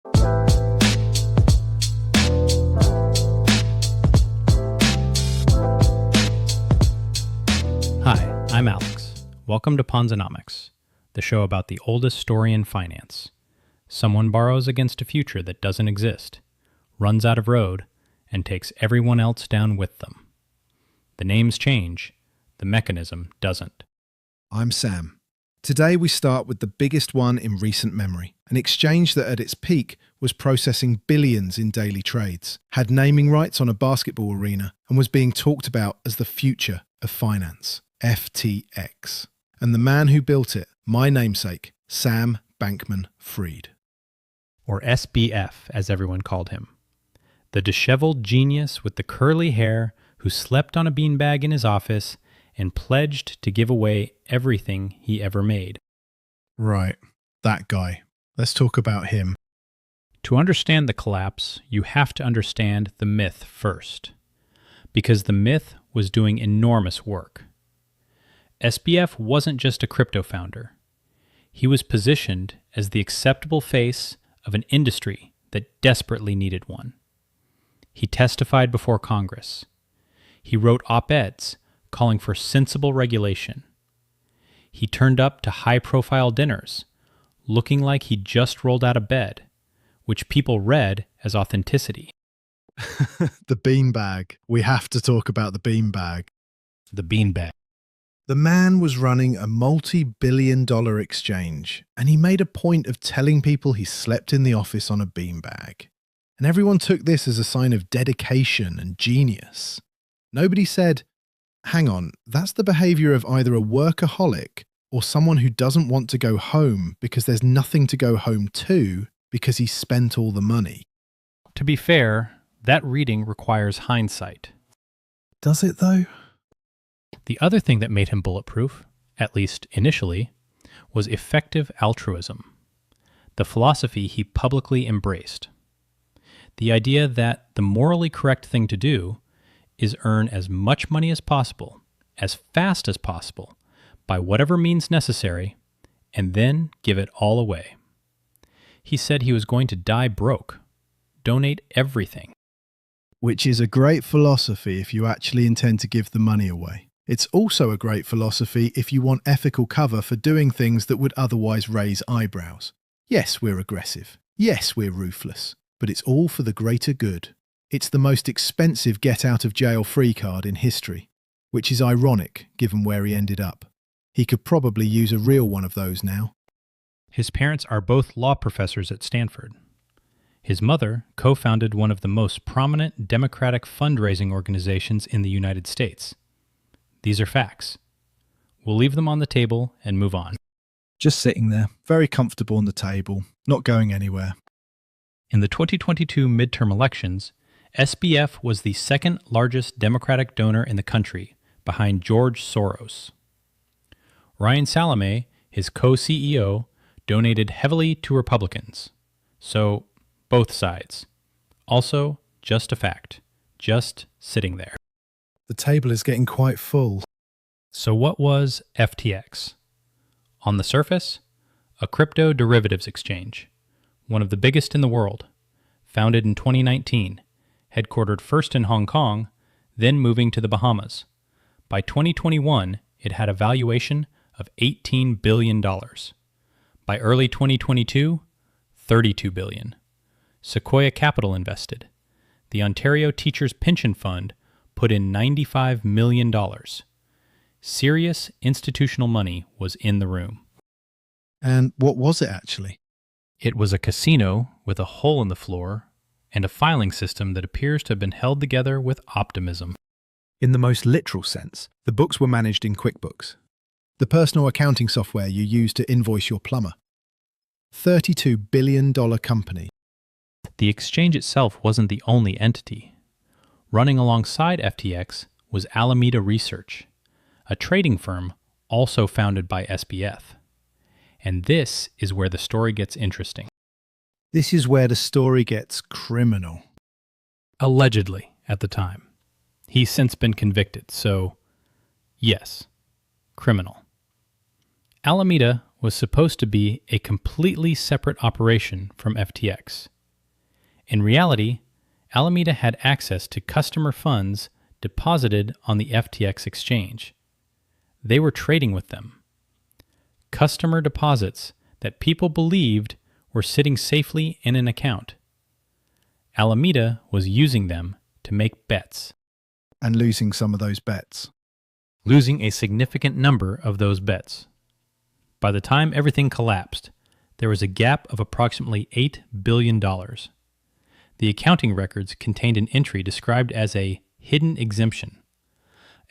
Hi, I'm Alex. Welcome to Ponzinomics, the show about the oldest story in finance. Someone borrows against a future that doesn't exist, runs out of road, and takes everyone else down with them. The names change, the mechanism doesn't. I'm Sam. Today we start with the biggest one in recent memory, an exchange that at its peak was processing billions in daily trades, had naming rights on a basketball arena, and was being talked about as the future of finance, FTX. And the man who built it, my namesake, Sam Bankman-Fried. Or SBF, as everyone called him. The dishevelled genius with the curly hair who slept on a beanbag in his office and pledged to give away everything he ever made. Right, that guy. Let's talk about him. To understand the collapse, you have to understand the myth first, because the myth was doing enormous work. SBF wasn't just a crypto founder. He was positioned as the acceptable face of an industry that desperately needed one. He testified before Congress. He wrote op-eds calling for sensible regulation. He turned up to high-profile dinners, looking like he just rolled out of bed, which people read as authenticity. The beanbag. We have to talk about the beanbag. The beanbag. The man was running a multi-billion-dollar exchange, and he made a point of telling people he slept in the office on a beanbag. And everyone took this as a sign of dedication and genius. Nobody said, hang on, that's the behavior of either a workaholic or someone who doesn't want to go home because there's nothing to go home to because he spent all the money. To be fair, that reading requires hindsight. Does it though? The other thing that made him bulletproof, at least initially, was effective altruism, the philosophy he publicly embraced. The idea that the morally correct thing to do is earn as much money as possible, as fast as possible, by whatever means necessary, and then give it all away. He said he was going to die broke, donate everything. Which is a great philosophy if you actually intend to give the money away. It's also a great philosophy if you want ethical cover for doing things that would otherwise raise eyebrows. Yes, we're aggressive. Yes, we're ruthless. But it's all for the greater good. It's the most expensive get-out-of-jail-free card in history, which is ironic given where he ended up. He could probably use a real one of those now. His parents are both law professors at Stanford. His mother co-founded one of the most prominent Democratic fundraising organizations in the United States. These are facts. We'll leave them on the table and move on. Just sitting there, very comfortable on the table, not going anywhere. In the 2022 midterm elections, SBF was the second largest Democratic donor in the country, behind George Soros. Ryan Salame, his co-CEO, donated heavily to Republicans. So, both sides. Also, just a fact. Just sitting there. The table is getting quite full. So what was FTX? On the surface, a crypto derivatives exchange, one of the biggest in the world, founded in 2019, headquartered first in Hong Kong, then moving to the Bahamas. By 2021, it had a valuation of $18 billion. By early 2022, $32 billion. Sequoia Capital invested. The Ontario Teachers' Pension Fund put in $95 million. Serious institutional money was in the room. And what was it actually? It was a casino with a hole in the floor and a filing system that appears to have been held together with optimism. In the most literal sense, the books were managed in QuickBooks, the personal accounting software you use to invoice your plumber. $32 billion company. The exchange itself wasn't the only entity. Running alongside FTX was Alameda Research, a trading firm also founded by SBF. And this is where the story gets interesting. This is where the story gets criminal. Allegedly, at the time. He's since been convicted, so yes, criminal. Alameda was supposed to be a completely separate operation from FTX. In reality, Alameda had access to customer funds deposited on the FTX exchange. They were trading with them. Customer deposits that people believed were sitting safely in an account. Alameda was using them to make bets. And losing some of those bets. Losing a significant number of those bets. By the time everything collapsed, there was a gap of approximately $8 billion. The accounting records contained an entry described as a hidden exemption,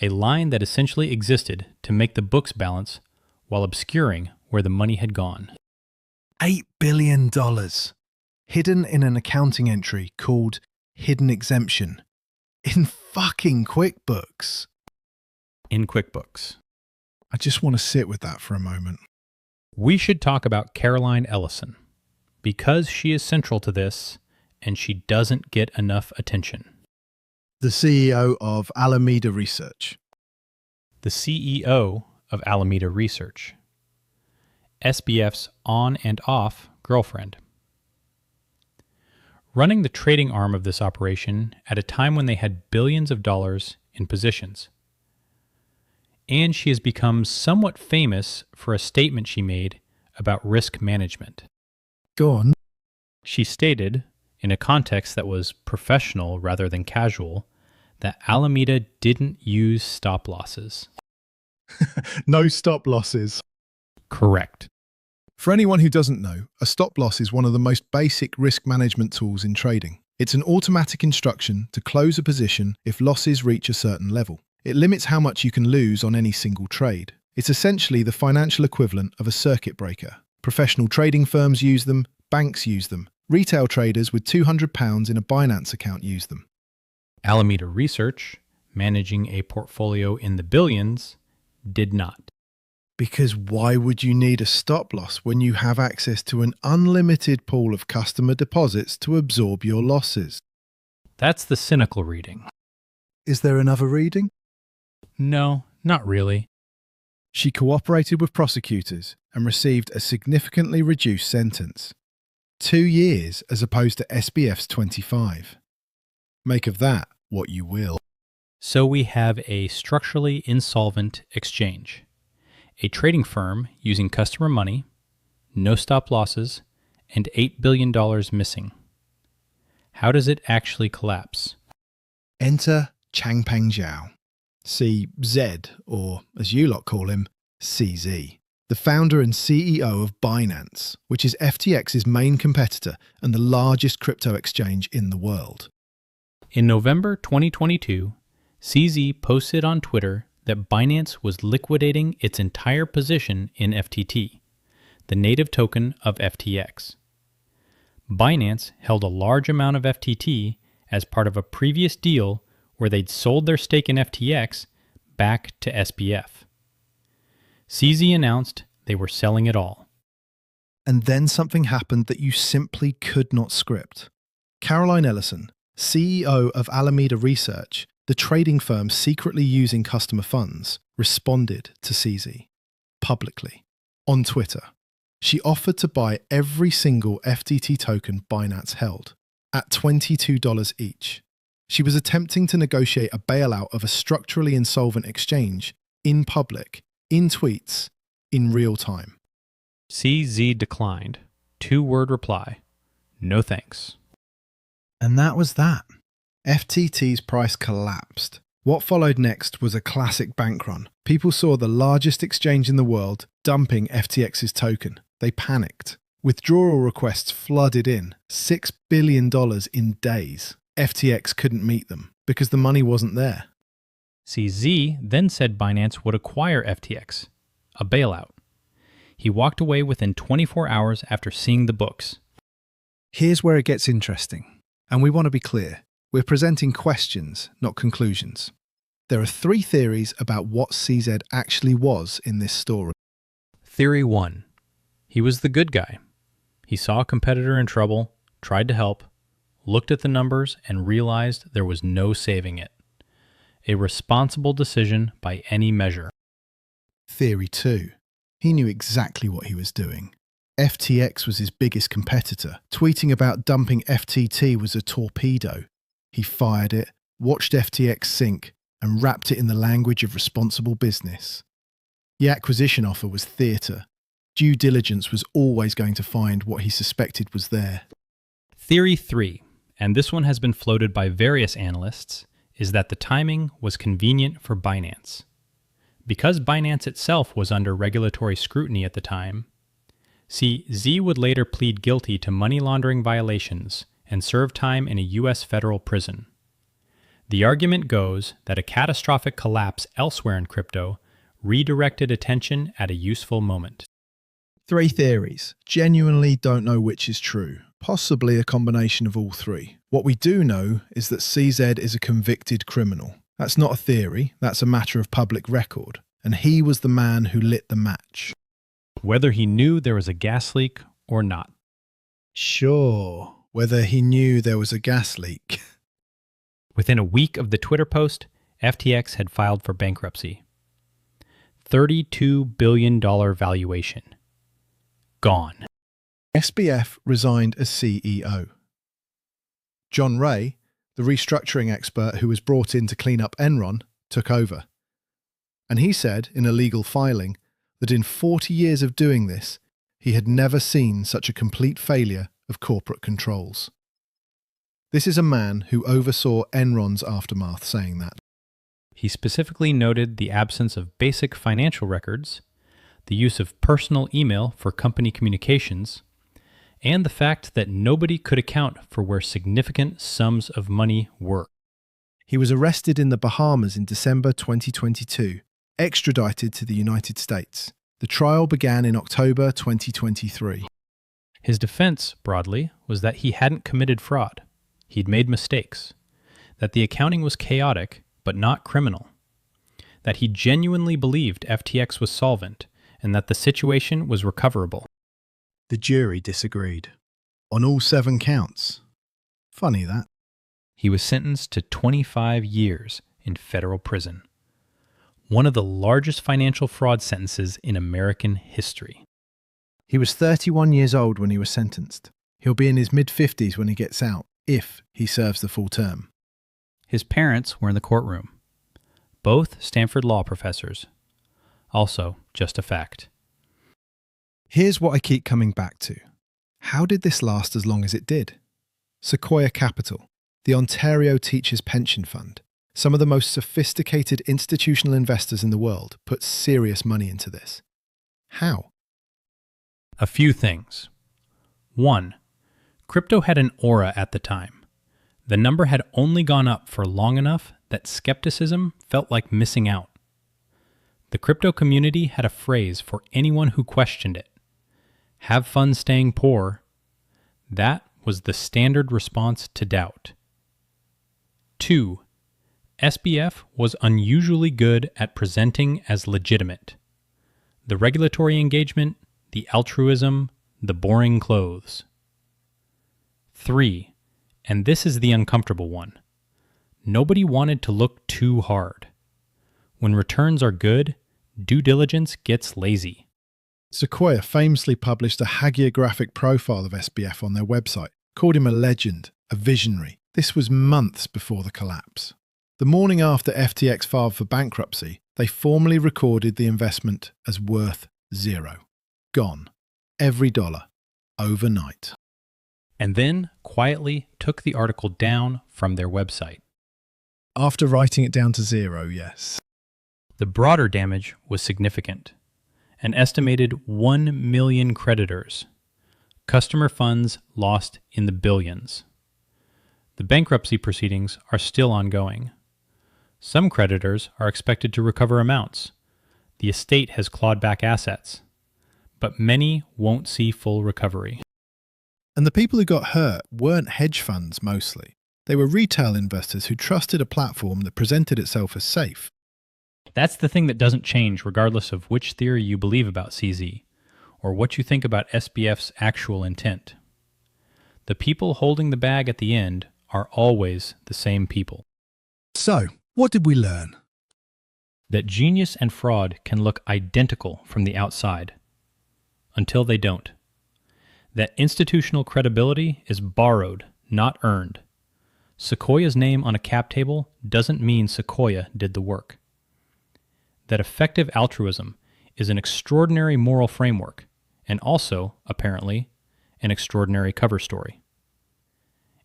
a line that essentially existed to make the books balance while obscuring where the money had gone. $8 billion. Hidden in an accounting entry called hidden exemption. In fucking QuickBooks. In QuickBooks. I just want to sit with that for a moment. We should talk about Caroline Ellison, because she is central to this and she doesn't get enough attention. The CEO of Alameda Research. The CEO of Alameda Research. SBF's on and off girlfriend. Running the trading arm of this operation at a time when they had billions of dollars in positions. And she has become somewhat famous for a statement she made about risk management. Go on. She stated, in a context that was professional rather than casual, that Alameda didn't use stop losses. No stop losses. Correct. For anyone who doesn't know, a stop loss is one of the most basic risk management tools in trading. It's an automatic instruction to close a position if losses reach a certain level. It limits how much you can lose on any single trade. It's essentially the financial equivalent of a circuit breaker. Professional trading firms use them, banks use them. Retail traders with £200 in a Binance account use them. Alameda Research, managing a portfolio in the billions, did not. Because why would you need a stop loss when you have access to an unlimited pool of customer deposits to absorb your losses? That's the cynical reading. Is there another reading? No, not really. She cooperated with prosecutors and received a significantly reduced sentence. 2 years as opposed to SBF's 25. Make of that what you will. So we have a structurally insolvent exchange. A trading firm using customer money, no stop losses, and $8 billion missing. How does it actually collapse? Enter Changpeng Zhao, CZ, or as you lot call him, CZ, the founder and CEO of Binance, which is FTX's main competitor and the largest crypto exchange in the world. In November 2022, CZ posted on Twitter that Binance was liquidating its entire position in FTT, the native token of FTX. Binance held a large amount of FTT as part of a previous deal where they'd sold their stake in FTX back to SBF. CZ announced they were selling it all. And then something happened that you simply could not script. Caroline Ellison, CEO of Alameda Research, the trading firm secretly using customer funds, responded to CZ publicly on Twitter. She offered to buy every single FTT token Binance held at $22 each. She was attempting to negotiate a bailout of a structurally insolvent exchange in public, in tweets, in real time. CZ declined. 2-word reply. No thanks. And that was that. FTT's price collapsed. What followed next was a classic bank run. People saw the largest exchange in the world dumping FTX's token. They panicked. Withdrawal requests flooded in, $6 billion in days. FTX couldn't meet them because the money wasn't there. CZ then said Binance would acquire FTX, a bailout. He walked away within 24 hours after seeing the books. Here's where it gets interesting, and we want to be clear. We're presenting questions, not conclusions. There are 3 theories about what CZ actually was in this story. Theory 1. He was the good guy. He saw a competitor in trouble, tried to help, looked at the numbers, and realized there was no saving it. A responsible decision by any measure. Theory 2. He knew exactly what he was doing. FTX was his biggest competitor. Tweeting about dumping FTT was a torpedo. He fired it, watched FTX sink, and wrapped it in the language of responsible business. The acquisition offer was theatre. Due diligence was always going to find what he suspected was there. Theory 3, and this one has been floated by various analysts, is that the timing was convenient for Binance. Because Binance itself was under regulatory scrutiny at the time, Z would later plead guilty to money laundering violations and serve time in a U.S. federal prison. The argument goes that a catastrophic collapse elsewhere in crypto redirected attention at a useful moment. 3 theories. Genuinely don't know which is true. Possibly a combination of all 3. What we do know is that CZ is a convicted criminal. That's not a theory, that's a matter of public record. And he was the man who lit the match. Whether he knew there was a gas leak or not. Sure, whether he knew there was a gas leak. Within a week of the Twitter post, FTX had filed for bankruptcy. $32 billion valuation. Gone. SBF resigned as CEO. John Ray, the restructuring expert who was brought in to clean up Enron, took over. And he said in a legal filing that in 40 years of doing this, he had never seen such a complete failure of corporate controls. This is a man who oversaw Enron's aftermath saying that. He specifically noted the absence of basic financial records, the use of personal email for company communications, and the fact that nobody could account for where significant sums of money were. He was arrested in the Bahamas in December 2022, extradited to the United States. The trial began in October 2023. His defense, broadly, was that he hadn't committed fraud. He'd made mistakes. That the accounting was chaotic, but not criminal. That he genuinely believed FTX was solvent, and that the situation was recoverable. The jury disagreed. On all 7 counts. Funny that. He was sentenced to 25 years in federal prison. One of the largest financial fraud sentences in American history. He was 31 years old when he was sentenced. He'll be in his mid-50s when he gets out, if he serves the full term. His parents were in the courtroom. Both Stanford law professors. Also, just a fact. Here's what I keep coming back to. How did this last as long as it did? Sequoia Capital, the Ontario Teachers' Pension Fund, some of the most sophisticated institutional investors in the world, put serious money into this. How? A few things. 1. Crypto had an aura at the time. The number had only gone up for long enough that skepticism felt like missing out. The crypto community had a phrase for anyone who questioned it. Have fun staying poor. That was the standard response to doubt. 2. SBF was unusually good at presenting as legitimate. The regulatory engagement, the altruism, the boring clothes. 3. And this is the uncomfortable one. Nobody wanted to look too hard. When returns are good, due diligence gets lazy. Sequoia famously published a hagiographic profile of SBF on their website, called him a legend, a visionary. This was months before the collapse. The morning after FTX filed for bankruptcy, they formally recorded the investment as worth 0. Gone. Every dollar. Overnight. And then quietly took the article down from their website. After writing it down to 0, yes. The broader damage was significant. An estimated 1 million creditors. Customer funds lost in the billions. The bankruptcy proceedings are still ongoing. Some creditors are expected to recover amounts. The estate has clawed back assets. But many won't see full recovery. And the people who got hurt weren't hedge funds mostly. They were retail investors who trusted a platform that presented itself as safe. That's the thing that doesn't change regardless of which theory you believe about CZ, or what you think about SBF's actual intent. The people holding the bag at the end are always the same people. So, what did we learn? That genius and fraud can look identical from the outside, until they don't. That institutional credibility is borrowed, not earned. Sequoia's name on a cap table doesn't mean Sequoia did the work. That effective altruism is an extraordinary moral framework, and also, apparently, an extraordinary cover story.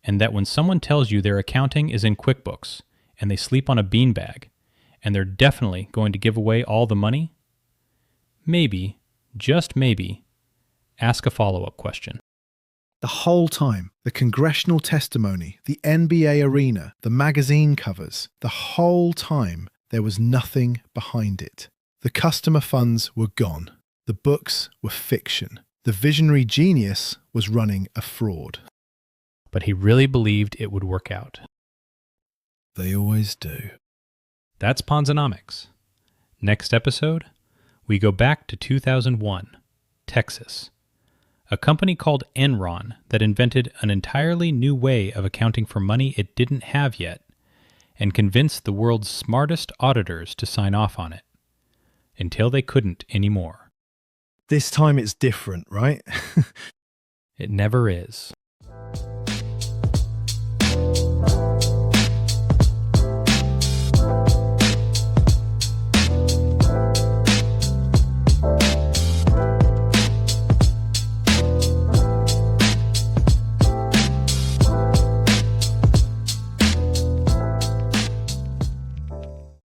And that when someone tells you their accounting is in QuickBooks, and they sleep on a beanbag, and they're definitely going to give away all the money, maybe, just maybe, ask a follow-up question. The whole time, the congressional testimony, the NBA arena, the magazine covers, the whole time there was nothing behind it. The customer funds were gone. The books were fiction. The visionary genius was running a fraud. But he really believed it would work out. They always do. That's Ponzinomics. Next episode, we go back to 2001, Texas. A company called Enron that invented an entirely new way of accounting for money it didn't have yet, and convinced the world's smartest auditors to sign off on it, until they couldn't anymore. This time it's different, right? It never is.